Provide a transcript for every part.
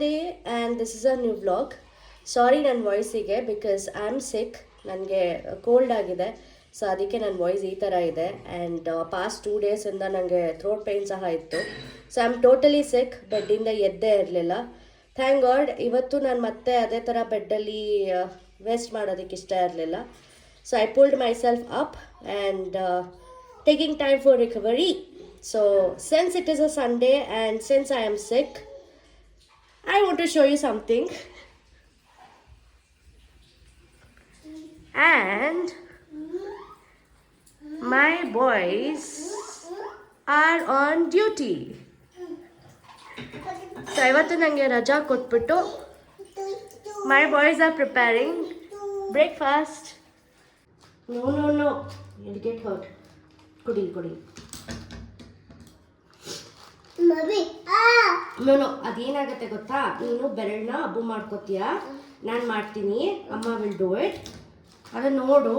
Sunday and this is a new vlog. Sorry ನನ್ನ ವಾಯ್ಸಿಗೆ because I am ಸಿಕ್. ನನಗೆ cold ಆಗಿದೆ, so ಅದಕ್ಕೆ ನನ್ನ ವಾಯ್ಸ್ ಈ ಥರ ಇದೆ. ಆ್ಯಂಡ್ ಪಾಸ್ಟ್ 2 ಡೇಸಿಂದ ನನಗೆ ಥ್ರೋಟ್ ಪೇಯ್ನ್ ಸಹ ಇತ್ತು. ಸೊ ಐ ಆಮ್ ಟೋಟಲಿ ಸಿಕ್. ಬೆಡ್ಡಿಂದ ಎದ್ದೇ ಇರಲಿಲ್ಲ. ಥ್ಯಾಂಕ್ ಗಾಡ್ ಇವತ್ತು ನಾನು ಮತ್ತೆ ಅದೇ ಥರ ಬೆಡ್ಡಲ್ಲಿ ವೇಸ್ಟ್ ಮಾಡೋದಕ್ಕೆ ಇಷ್ಟ ಇರಲಿಲ್ಲ. So I pulled my self up and taking time for recovery. So since it is a Sunday and since I am sick, I want to show you something. And my boys are on duty. So ivattu nange raja kotbittu my boys are preparing breakfast. No, you'll get hurt. ಕೊಡಿ no ಅದೇನಾಗತ್ತೆ ಗೊತ್ತಾ, ನೀನು ಬೆರಳನ್ನ ಅಬ್ಬು ಮಾಡ್ಕೋತೀಯ, ನಾನು ಮಾಡ್ತೀನಿ, ಅಮ್ಮ will do it. ಅದನ್ನು ನೋಡು,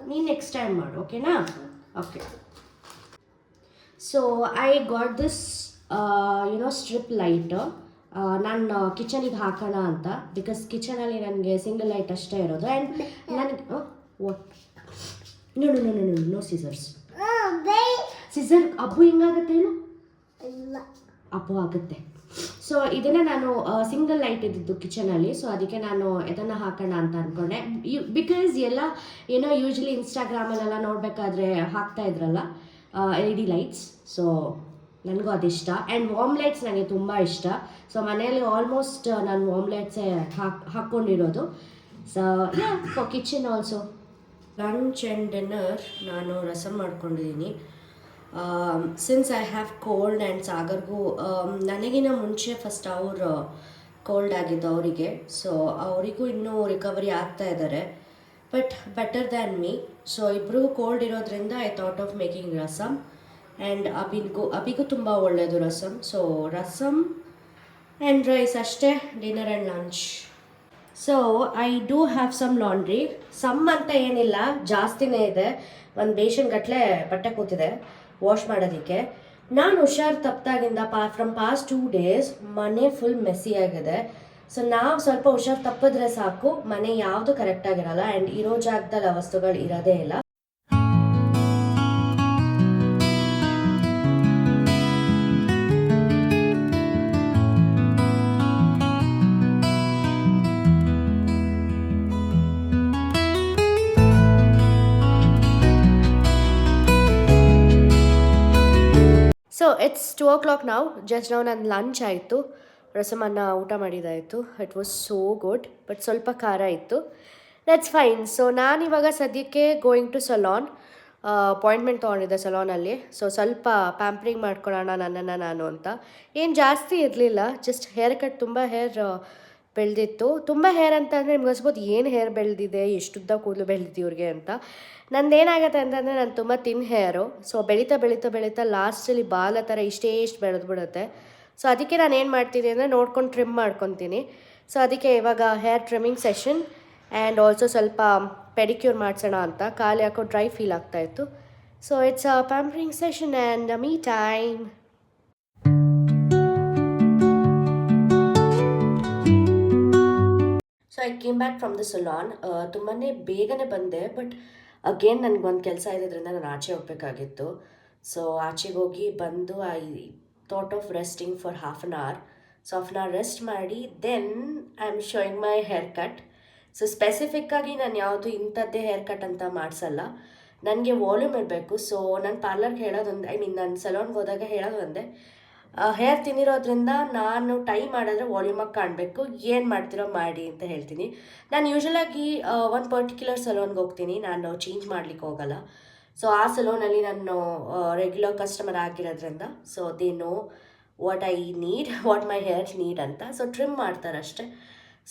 ನೀನು next time ಮಾಡು, ಓಕೆನಾ? Okay. So I got this strip light. ನಾನು ಕಿಚನಿಗೆ ಹಾಕೋಣ ಅಂತ, ಬಿಕಾಸ್ ಕಿಚನಲ್ಲಿ ನನಗೆ ಸಿಂಗಲ್ ಲೈಟ್ ಅಷ್ಟೇ ಇರೋದು. ಆ್ಯಂಡ್ ನನಗೆ ವಾಟ್ ನೋ ಸಿಸರ್ ಅಬ್ಬು ಹಿಂಗಾಗತ್ತೆ ಏನು? ಅಬ್ಬು ಆಗುತ್ತೆ. ಸೊ ಇದನ್ನು ನಾನು ಸಿಂಗಲ್ ಲೈಟ್ ಇದ್ದಿದ್ದು ಕಿಚನಲ್ಲಿ, ಸೊ ಅದಕ್ಕೆ ನಾನು ಇದನ್ನು ಹಾಕೋಣ ಅಂತ ಅಂದ್ಕೊಂಡೆ. ಬಿಕಾಸ್ ಎಲ್ಲ ಯೂಶ್ವಲಿ ಇನ್ಸ್ಟಾಗ್ರಾಮಲ್ಲೆಲ್ಲ ನೋಡಬೇಕಾದ್ರೆ ಹಾಕ್ತಾ ಇದ್ರಲ್ಲ LED ಲೈಟ್ಸ್, ಸೊ ನನಗೂ ಅದಿಷ್ಟ. ಆ್ಯಂಡ್ ವಾರ್ಮ್ ಲೈಟ್ಸ್ ನನಗೆ ತುಂಬ ಇಷ್ಟ. ಸೊ ಮನೆಯಲ್ಲಿ ಆಲ್ಮೋಸ್ಟ್ ನಾನು ವಾರ್ಮ್ ಲೈಟ್ಸೇ ಹಾಕ್ಕೊಂಡಿರೋದು. So for kitchen also. Lunch and dinner ನಾನು ರಸಮ್ ಮಾಡ್ಕೊಂಡಿದ್ದೀನಿ. Since I have cold and ಸಾಗರ್ಗೂ ನನಗಿನ ಮುಂಚೆ ಫಸ್ಟ್ ಅವರು ಕೋಲ್ಡ್ ಆಗಿದ್ದು ಅವರಿಗೆ. ಸೊ ಅವರಿಗೂ ಇನ್ನೂ ರಿಕವರಿ ಆಗ್ತಾ ಇದ್ದಾರೆ, but better than me. So ಇಬ್ಬರಿಗೂ ಕೋಲ್ಡ್ ಇರೋದ್ರಿಂದ I thought of making rasam. And ಅಬಿಗೂ ತುಂಬ ಒಳ್ಳೆಯದು rasam. So rasam and rice ಅಷ್ಟೇ, dinner and lunch. So I do have some laundry. Some ಅಂತ ಏನಿಲ್ಲ, ಜಾಸ್ತಿನೇ ಇದೆ. ಒಂದು ಬೇಷನ್ ಗಟ್ಟಲೆ ಬಟ್ಟೆ ಕೂತಿದೆ ವಾಶ್ ಮಾಡೋದಕ್ಕೆ. ನಾನು ಹುಷಾರು ತಪ್ಪಾಗಿಂದ ಫ್ರಮ್ ಪಾಸ್ಟ್ 2 ಡೇಸ್ ಮನೆ ಫುಲ್ ಮೆಸ್ಸಿ ಆಗಿದೆ. ಸೊ ನಾವು ಸ್ವಲ್ಪ ಹುಷಾರು ತಪ್ಪಿದ್ರೆ ಸಾಕು, ಮನೆ ಯಾವುದು ಕರೆಕ್ಟಾಗಿರಲ್ಲ. ಆ್ಯಂಡ್ ಇರೋ ಜಾಗದಲ್ಲಿ ಆ ವಸ್ತುಗಳು ಇರೋದೇ ಇಲ್ಲ. ಸೊ ಇಟ್ಸ್ 2 o'clock ನಾವು. ಜಸ್ಟ್ ನಾವು ನನ್ನ ಲಂಚ್ ಆಯಿತು, ರಸಮನ್ನ ಊಟ ಮಾಡಿದ್ದಾಯಿತು. It was so good, but ಸ್ವಲ್ಪ ಖಾರ ಇತ್ತು. That's fine. ಸೊ ನಾನಿವಾಗ ಸದ್ಯಕ್ಕೆ ಗೋಯಿಂಗ್ ಟು ಸಲಾನ್. ಅಪಾಯಿಂಟ್ಮೆಂಟ್ ತೊಗೊಂಡಿದ್ದೆ ಸಲಾನಲ್ಲಿ. ಸೊ ಸ್ವಲ್ಪ ಪ್ಯಾಂಪ್ರಿಂಗ್ ಮಾಡ್ಕೊಳ್ಳೋಣ ನನ್ನನ್ನು ನಾನು ಅಂತ. ಏನು ಜಾಸ್ತಿ ಇರಲಿಲ್ಲ, ಜಸ್ಟ್ ಹೇರ್ ಕಟ್. ತುಂಬ ಹೇರ್ ಬೆಳೆದಿತ್ತು. ತುಂಬ ಹೇರ್ ಅಂತ ಅಂದರೆ ನಿಮ್ಗೆ ಅನ್ಸ್ಬೋದು ಏನು ಹೇರ್ ಬೆಳೆದಿದೆ, ಎಷ್ಟುದ್ದ ಕೂದಲು ಬೆಳೆದಿದೆ ಇವ್ರಿಗೆ ಅಂತ. ನಂದೇನಾಗುತ್ತೆ ಅಂತಂದರೆ ನಾನು ತುಂಬ ತಿನ್ ಹೇರು. ಸೊ ಬೆಳೀತಾ ಲಾಸ್ಟಲ್ಲಿ ಬಾಲ ಥರ ಇಷ್ಟು ಬೆಳೆದ್ಬಿಡುತ್ತೆ. ಸೊ ಅದಕ್ಕೆ ನಾನು ಏನು ಮಾಡ್ತೀನಿ ಅಂದರೆ ನೋಡ್ಕೊಂಡು ಟ್ರಿಮ್ ಮಾಡ್ಕೊತೀನಿ. ಸೊ ಅದಕ್ಕೆ ಇವಾಗ hair trimming session and also ಸ್ವಲ್ಪ ಪೆಡಿಕ್ಯೂರ್ ಮಾಡಿಸೋಣ ಅಂತ. ಕಾಲು ಯಾಕೋ ಡ್ರೈ ಫೀಲ್ ಆಗ್ತಾಯಿತ್ತು. So it's a pampering session and me time. So I came back from the salon. ತುಂಬಾ ಬೇಗನೆ ಬಂದೆ, ಬಟ್ ಅಗೇನ್ ನನಗೊಂದು ಕೆಲಸ ಇರೋದ್ರಿಂದ ನಾನು ಆಚೆ ಹೋಗಬೇಕಾಗಿತ್ತು. ಸೊ ಆಚೆಗೆ ಹೋಗಿ ಬಂದು I thought of resting for half an hour. So half an hour rest ಮಾಡಿ then I am showing my hair cut. So ಸ್ಪೆಸಿಫಿಕ್ಕಾಗಿ ನಾನು ಯಾವುದು ಇಂಥದ್ದೇ ಹೇರ್ ಕಟ್ ಅಂತ ಮಾಡಿಸಲ್ಲ, ನನಗೆ ವಾಲ್ಯೂಮ್ ಇರಬೇಕು. ಸೊ ನಾನು ಪಾರ್ಲರ್ಗೆ ಹೇಳೋದೊಂದು, ನಾನು ಸಲೂನ್ಗೆ ಹೋದಾಗ ಹೇಳೋದು ಒಂದೇ, ಹೇರ್ ತಿನ್ನಿರೋದ್ರಿಂದ ನಾನು ಟೈ ಮಾಡಿದ್ರೆ ವಾಲ್ಯೂಮಾಗಿ ಕಾಣಬೇಕು, ಏನು ಮಾಡ್ತಿರೋ ಮಾಡಿ ಅಂತ ಹೇಳ್ತೀನಿ. ನಾನು ಯೂಶ್ವಲಾಗಿ ಒಂದು ಪರ್ಟಿಕ್ಯುಲರ್ ಸಲೂನ್ಗೆ ಹೋಗ್ತೀನಿ, ನಾನು ಚೇಂಜ್ ಮಾಡ್ಲಿಕ್ಕೆ ಹೋಗಲ್ಲ. ಸೊ ಆ ಸಲೂನಲ್ಲಿ ನಾನು ರೆಗ್ಯುಲರ್ ಕಸ್ಟಮರ್ ಆಗಿರೋದ್ರಿಂದ so they know what I need, what my hair need ಅಂತ. ಸೊ ಟ್ರಿಮ್ ಮಾಡ್ತಾರಷ್ಟೆ.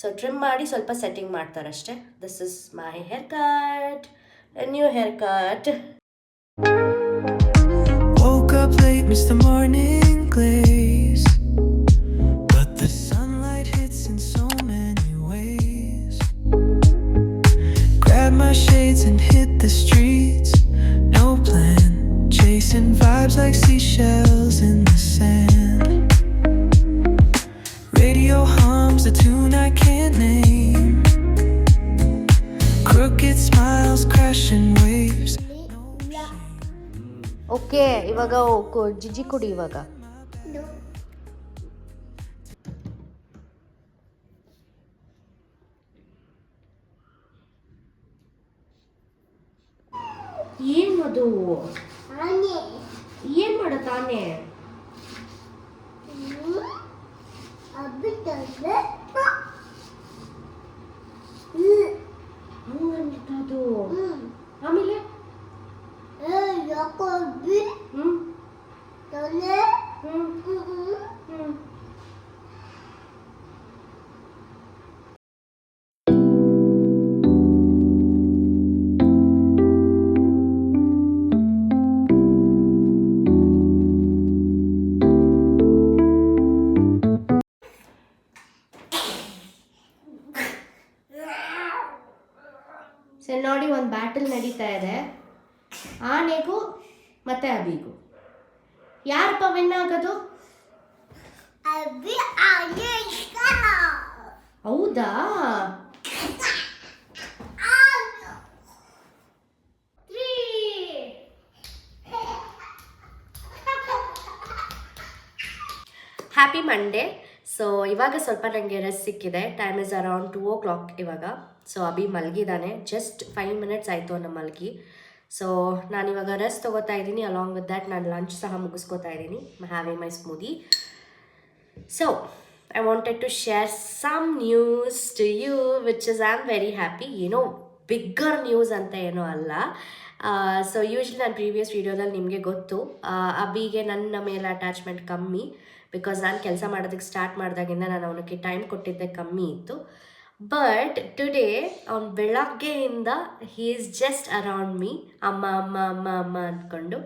ಸೊ ಟ್ರಿಮ್ ಮಾಡಿ ಸ್ವಲ್ಪ ಸೆಟ್ಟಿಂಗ್ ಮಾಡ್ತಾರಷ್ಟೆ. This is my hair cut, new hair cut. Woke up late, missed the morning glaze, but the sunlight hits in so many ways. Grab my shades and hit the streets, no plan, chasing vibes like seashells in the sand. Radio hum hums a tune I can't name. Crooked smiles crashing waves. Okay, ಇವಾಗ GG ಕುಡಿ ಇವಾಗ. ಏನದು? ಏನ್ ಮಾಡತ್ತ ಆನೆ? ಹಂಗಂತದು. ಆಮೇಲೆ ಸರಿ ನೋಡಿ, ಒಂದು ಬ್ಯಾಟಲ್ ನಡೀತಾ ಇದೆ ಆನೆಗೂ ಮತ್ತೆ ಅಬಿಗೂ. ಯಾರಪ್ಪ ವಿನ್ ಆಗೋದು? ಹೌದಾ? Happy Monday. ಸೊ ಇವಾಗ ಸ್ವಲ್ಪ ನನಗೆ ರೆಸ್ಟ್ ಸಿಕ್ಕಿದೆ. ಟೈಮ್ ಇಸ್ ಅರೌಂಡ್ 2 o'clock ಇವಾಗ. ಸೊ ಅಭಿ ಮಲಗಿದ್ದಾನೆ. ಜಸ್ಟ್ 5 minutes ಆಯಿತು ಅವನು ಮಲಗಿ. ಸೊ ನಾನಿವಾಗ ರೆಸ್ಟ್ ತೊಗೋತಾ ಇದ್ದೀನಿ. ಅಲಾಂಗ್ ವಿತ್ ದ್ಯಾಟ್ ನಾನು ಲಂಚ್ ಸಹ ಮುಗಿಸ್ಕೋತಾ ಇದ್ದೀನಿ. Having my smoothie. So I wanted to share some news to you which is I am very happy. ಏನೋ ಬಿಗ್ಗರ್ ನ್ಯೂಸ್ ಅಂತ ಏನೋ ಅಲ್ಲ. ಸೊ ಯೂಶ್ವಲಿ ನಾನು ಪ್ರೀವಿಯಸ್ ವೀಡಿಯೋದಲ್ಲಿ ನಿಮಗೆ ಗೊತ್ತು, ಅಬಿಗೆ ನನ್ನ ಮೇಲೆ ಅಟ್ಯಾಚ್ಮೆಂಟ್ ಕಮ್ಮಿ. ಬಿಕಾಸ್ ನಾನು ಕೆಲಸ ಮಾಡೋದಕ್ಕೆ ಸ್ಟಾರ್ಟ್ ಮಾಡಿದಾಗಿಂದ ನಾನು ಅವನಿಗೆ ಟೈಮ್ ಕೊಟ್ಟಿದ್ದೆ ಕಮ್ಮಿ ಇತ್ತು. ಬಟ್ ಟುಡೇ ಅವ್ನು ಬೆಳಗ್ಗೆಯಿಂದ he is just around me, ಅಮ್ಮ ಅಮ್ಮ ಅಮ್ಮ ಅಮ್ಮ ಅಂದ್ಕೊಂಡು.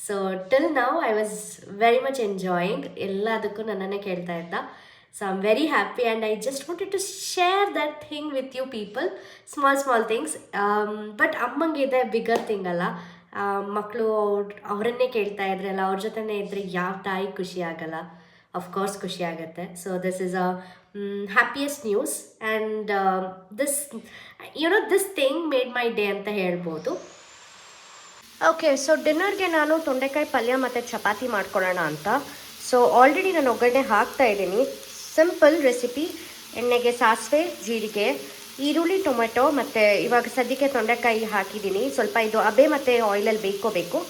So till now I was very much enjoying. ಎಲ್ಲದಕ್ಕೂ ನನ್ನನ್ನೇ ಕೇಳ್ತಾ ಇದ್ದ. So I am very happy and I just wanted to share that thing with you people. Small things. But ಅಮ್ಮಂಗೆ ಇದೆ ಬಿಗ್ಗರ್ ಥಿಂಗ್ ಅಲ್ಲ. ಮಕ್ಕಳು ಅವರನ್ನೇ ಕೇಳ್ತಾ ಇದ್ರಲ್ಲ, ಅವ್ರ ಜೊತೆನೇ ಇದ್ದರೆ ಯಾವ ತಾಯಿ ಖುಷಿ ಆಗಲ್ಲ? ಅಫ್ಕೋರ್ಸ್ ಖುಷಿ ಆಗುತ್ತೆ. So this is a happiest news and this thing made my day ಅಂತ ಹೇಳ್ಬೋದು. ಓಕೆ, ಸೊ ಡಿನ್ನರ್ಗೆ ನಾನು ತೊಂಡೆಕಾಯಿ ಪಲ್ಯ ಮತ್ತು ಚಪಾತಿ ಮಾಡ್ಕೊಳ್ಳೋಣ ಅಂತ. ಸೊ ಆಲ್ರೆಡಿ ನಾನು ಒಗ್ಗರಣೆ ಹಾಕ್ತಾ ಇದ್ದೀನಿ. Simple recipe. ಎಣ್ಣೆಗೆ ಸಾಸಿವೆ, ಜೀರಿಗೆ, ಈರುಳ್ಳಿ, ಟೊಮೆಟೊ ಮತ್ತು ಇವಾಗ ಸದ್ಯಕ್ಕೆ ತೊಂಡೆಕಾಯಿ ಹಾಕಿದ್ದೀನಿ. ಸ್ವಲ್ಪ ಇದು ಅಬೆ ಮತ್ತು ಆಯಿಲಲ್ಲಿ ಬೇಯ್ಕೋಬೇಕು.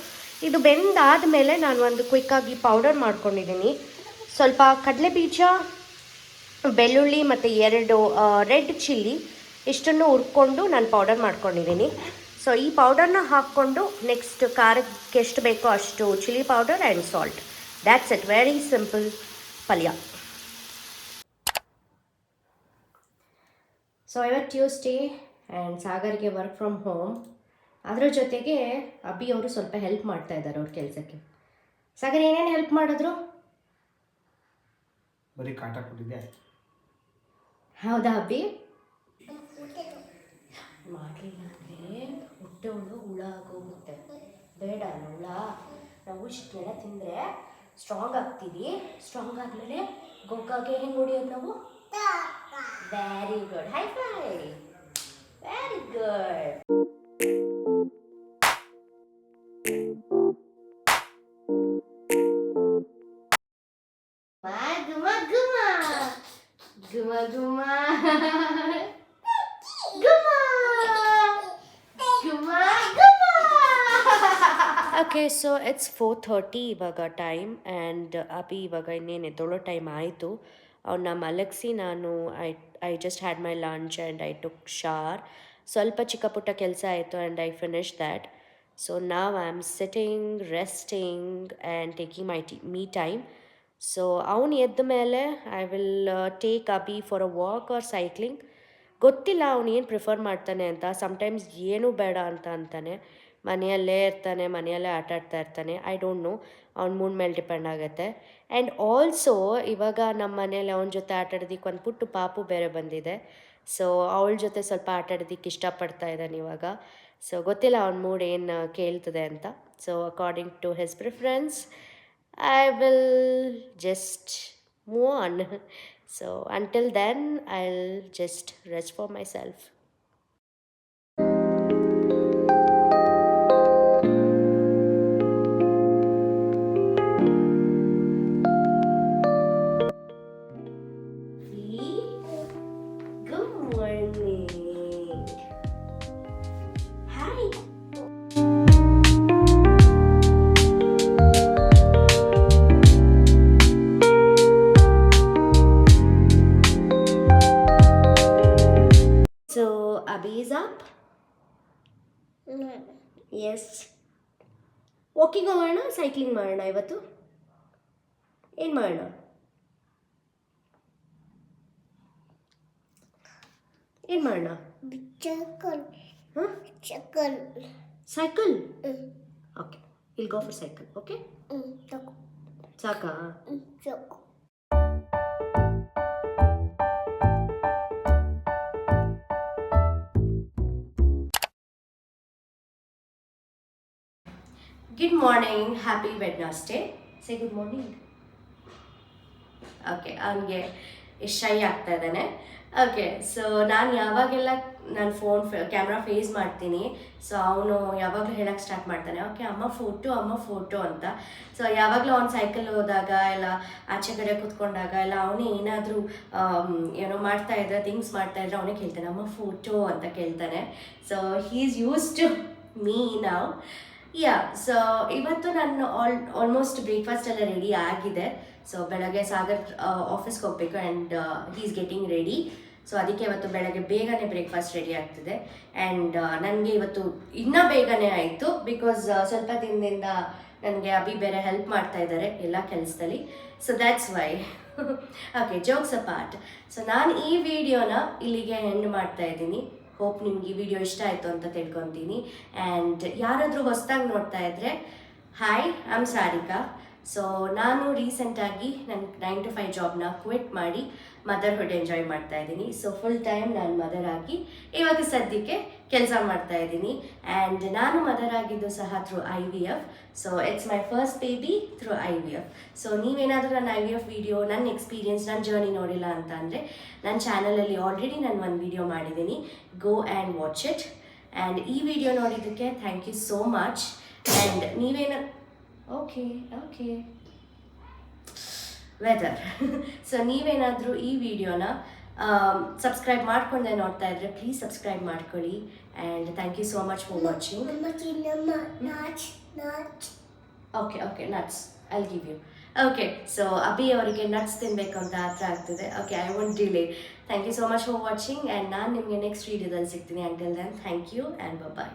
ಇದು ಬೆಂದಾದ ಮೇಲೆ ನಾನು ಒಂದು ಕ್ವಿಕ್ಕಾಗಿ ಪೌಡರ್ ಮಾಡ್ಕೊಂಡಿದ್ದೀನಿ. ಸ್ವಲ್ಪ ಕಡಲೆ ಬೀಜ, ಬೆಳ್ಳುಳ್ಳಿ ಮತ್ತು 2 ರೆಡ್ ಚಿಲ್ಲಿ ಇಷ್ಟನ್ನು ಹುರ್ಕೊಂಡು ನಾನು ಪೌಡರ್ ಮಾಡ್ಕೊಂಡಿದ್ದೀನಿ. ಸೊ ಈ ಪೌಡರ್ನ ಹಾಕ್ಕೊಂಡು ನೆಕ್ಸ್ಟ್ ಖಾರಕ್ಕೆ ಎಷ್ಟು ಬೇಕೋ ಅಷ್ಟು chilli powder and salt. That's it. Very simple ಪಲ್ಯ. ಸೊ ಇವತ್ತು ಟ್ಯೂಸ್ಡೇ ಆ್ಯಂಡ್ ಸಾಗರ್ಗೆ ವರ್ಕ್ ಫ್ರಮ್ ಹೋಮ್. ಅದರ ಜೊತೆಗೆ ಅಭಿ ಅವರು ಸ್ವಲ್ಪ ಹೆಲ್ಪ್ ಮಾಡ್ತಾ ಇದ್ದಾರೆ ಅವ್ರ ಕೆಲಸಕ್ಕೆ. ಸಾಗರ್ ಏನೇನು ಹೆಲ್ಪ್ ಮಾಡಿದ್ರು? ಬರೀ ಕಾಟ ಕೊಟ್ಟಿದ್ದೆ. ಹೌದಾ ಅಭಿ? ಮಾಡಲಿಲ್ಲ ಅಂದರೆ ಹೊಟ್ಟೆ ಒಳಗೆ ಹುಳ ಆಗೋಗುತ್ತೆ. ಬೇಡ ಅಲ್ಲ ಹುಳ. ನಾವು ಇಷ್ಟೆಲ್ಲ ತಿಂದರೆ ಸ್ಟ್ರಾಂಗ್ ಆಗ್ತೀವಿ. ಸ್ಟ್ರಾಂಗ್ ಆದಮೇಲೆ ಗೊಗ್ಗಾಗೆ ಹೆಂಗೆ ಹೊಡಿಯೋದು ನಾವು? Very good. High five. Very good. Guma guma. Guma. Guma guma. Okay, so it's 4:30 ಇವಾಗ ಟೈಮ್ ಆ್ಯಂಡ್ ಅಭಿ ಇವಾಗ ಇನ್ನೇನು ಎದ್ದೊಳ್ಳೋ ಟೈಮ್ ಆಯಿತು. ಅವನ್ನ ಮಲಗಿಸಿ ನಾನು I just had my lunch and I took shower. ಸ್ವಲ್ಪ ಚಿಕ್ಕ ಪುಟ್ಟ ಕೆಲಸ ಆಯಿತು and I finish that. So ನಾವ್ I am sitting, resting and taking my me time. So ಅವನು ಎದ್ದ ಮೇಲೆ I will take Abhi for a walk or cycling. ಗೊತ್ತಿಲ್ಲ ಅವನು ಏನು ಪ್ರಿಫರ್ ಮಾಡ್ತಾನೆ ಅಂತ. ಸಮ್ಟೈಮ್ಸ್ ಏನೂ ಬೇಡ ಅಂತ ಅಂತಾನೆ. ಮನೆಯಲ್ಲೇ ಇರ್ತಾನೆ, ಮನೆಯಲ್ಲೇ ಆಟಾಡ್ತಾ ಇರ್ತಾನೆ. ಐ ಡೋಂಟ್ ನೋ, ಅವ್ನ ಮೂಡ್ ಮೇಲೆ ಡಿಪೆಂಡ್ ಆಗುತ್ತೆ. ಆ್ಯಂಡ್ ಆಲ್ಸೋ ಇವಾಗ ನಮ್ಮ ಮನೇಲಿ ಅವನ ಜೊತೆ ಆಟಾಡೋದಕ್ಕೆ ಒಂದು ಪುಟ್ಟು ಪಾಪು ಬೇರೆ ಬಂದಿದೆ. ಸೊ ಅವಳ ಜೊತೆ ಸ್ವಲ್ಪ ಆಟಾಡೋದಕ್ಕೆ ಇಷ್ಟಪಡ್ತಾ ಇದ್ದಾನೆ ಇವಾಗ. ಸೊ ಗೊತ್ತಿಲ್ಲ ಅವ್ನ ಮೂಡ್ ಏನು ಕೇಳ್ತದೆ ಅಂತ. So according to his preference I will just move on. So until then I'll just rest for myself. Abhi is up? Yes. Walking ಮಾಡೋಣ, ಸೈಕ್ಲಿಂಗ್ ಮಾಡೋಣ ಇವತ್ತು? ಏನು ಮಾಡೋಣ? ಏನು ಮಾಡೋಣ? Cycle? Okay, will go for cycle. Okay, ಸಾಕಾ? Good morning, happy Wednesday. Say good morning. Okay, ಅವನಿಗೆ shy ಆಗ್ತಾ ಇದ್ದಾನೆ. ಓಕೆ, ಸೊ ನಾನು ಯಾವಾಗೆಲ್ಲ ನಾನು ಕ್ಯಾಮ್ರಾ ಫೇಸ್ ಮಾಡ್ತೀನಿ, ಸೊ ಅವನು ಯಾವಾಗಲೂ ಹೇಳಕ್ಕೆ ಸ್ಟಾರ್ಟ್ ಮಾಡ್ತಾನೆ, ಓಕೆ ಅಮ್ಮ ಫೋಟೋ ಅಂತ. ಸೊ ಯಾವಾಗಲೂ ಅವ್ನು ಸೈಕಲ್ ಹೋದಾಗ ಇಲ್ಲ ಆಚೆ ಕಡೆ ಕೂತ್ಕೊಂಡಾಗ ಇಲ್ಲ ಅವನೇ ಏನಾದರೂ ಏನೋ ಮಾಡ್ತಾಯಿದ್ರೆ ಥಿಂಗ್ಸ್ ಮಾಡ್ತಾಯಿದ್ರೆ ಅವನೇ ಕೇಳ್ತಾನೆ ಅಮ್ಮ ಫೋಟೋ ಅಂತ ಕೇಳ್ತಾನೆ. So he is used to me now. So ಇವತ್ತು ನಾನು ಆಲ್ಮೋಸ್ಟ್ ಬ್ರೇಕ್ಫಾಸ್ಟ್ ಎಲ್ಲ ರೆಡಿ ಆಗಿದೆ. ಸೊ ಬೆಳಗ್ಗೆ ಸಾಗರ್ ಆಫೀಸ್ಗೆ ಹೋಗಬೇಕು and he is getting ready. So ಅದಕ್ಕೆ ಇವತ್ತು ಬೆಳಗ್ಗೆ ಬೇಗನೆ ಬ್ರೇಕ್ಫಾಸ್ಟ್ ರೆಡಿ ಆಗ್ತಿದೆ. ಆ್ಯಂಡ್ ನನಗೆ ಇವತ್ತು ಇನ್ನೂ ಬೇಗನೆ ಆಯಿತು, ಬಿಕಾಸ್ ಸ್ವಲ್ಪ ದಿನದಿಂದ ನನಗೆ ಅಭಿ ಬೇರೆ ಹೆಲ್ಪ್ ಮಾಡ್ತಾ ಇದ್ದಾರೆ ಎಲ್ಲ ಕೆಲಸದಲ್ಲಿ. So that's why. Okay, jokes apart. So ನಾನು ಈ ವಿಡಿಯೋನ ಇಲ್ಲಿಗೆ ಎಂಡ್ ಮಾಡ್ತಾ ಇದ್ದೀನಿ. ಹೋಪ್ ನಿಮ್ಗೆ ಈ ವಿಡಿಯೋ ಇಷ್ಟ ಆಯಿತು ಅಂತ ತಿಳ್ಕೊತೀನಿ. ಆ್ಯಂಡ್ ಯಾರಾದರೂ ಹೊಸದಾಗಿ ನೋಡ್ತಾ ಇದ್ದರೆ hi, I am Sarika. So ನಾನು ರೀಸೆಂಟಾಗಿ ನನ್ನ 9 to 5 ಜಾಬ್ನ ಕ್ವಿಟ್ ಮಾಡಿ ಮದರ್ಹುಡ್ ಎಂಜಾಯ್ ಮಾಡ್ತಾ ಇದ್ದೀನಿ. ಸೊ ಫುಲ್ ಟೈಮ್ ನಾನು ಮದರ್ ಆಗಿ ಇವಾಗ ಸದ್ಯಕ್ಕೆ ಕೆಲಸ ಮಾಡ್ತಾ ಇದ್ದೀನಿ. ಆ್ಯಂಡ್ ನಾನು ಮದರ್ ಆಗಿದ್ದು ಸಹ through IVF. So it's my first baby through IVF. So ನೀವೇನಾದರೂ ನನ್ನ IVF ವಿಡಿಯೋ, ನನ್ನ ಎಕ್ಸ್ಪೀರಿಯನ್ಸ್, ನನ್ನ ಜರ್ನಿ ನೋಡಿಲ್ಲ ಅಂತ ಅಂದರೆ ನನ್ನ ಚಾನಲಲ್ಲಿ ಆಲ್ರೆಡಿ ನಾನು ಒಂದು ವಿಡಿಯೋ ಮಾಡಿದ್ದೀನಿ, go and watch it. And ಈ ವಿಡಿಯೋ ನೋಡಿದ್ದಕ್ಕೆ thank you so much. And ನೀವೇನ ಓಕೆ ವೆದರ್ ಸೊ ನೀವೇನಾದರೂ ಈ ವಿಡಿಯೋನ ಸಬ್ಸ್ಕ್ರೈಬ್ ಮಾಡ್ಕೊಂಡೆ ನೋಡ್ತಾ ಇದ್ರೆ ಪ್ಲೀಸ್ ಸಬ್ಸ್ಕ್ರೈಬ್ ಮಾಡ್ಕೊಳ್ಳಿ. And thank you so much for watching. Okay nuts I'll give you. Okay, so Abhi ಅವರಿಗೆ ನಟ್ಸ್ ತಿನ್ನಬೇಕು ಅಂತ ಹತ್ರ ಆಗ್ತಿದೆ. Okay, I want delay. Thank you so much for watching. And ನಾನು ನಿಮಗೆ ನೆಕ್ಸ್ಟ್ ವಿಡಿಯೋದಲ್ಲಿ ಸಿಗ್ತೀನಿ. Until then thank you and bye.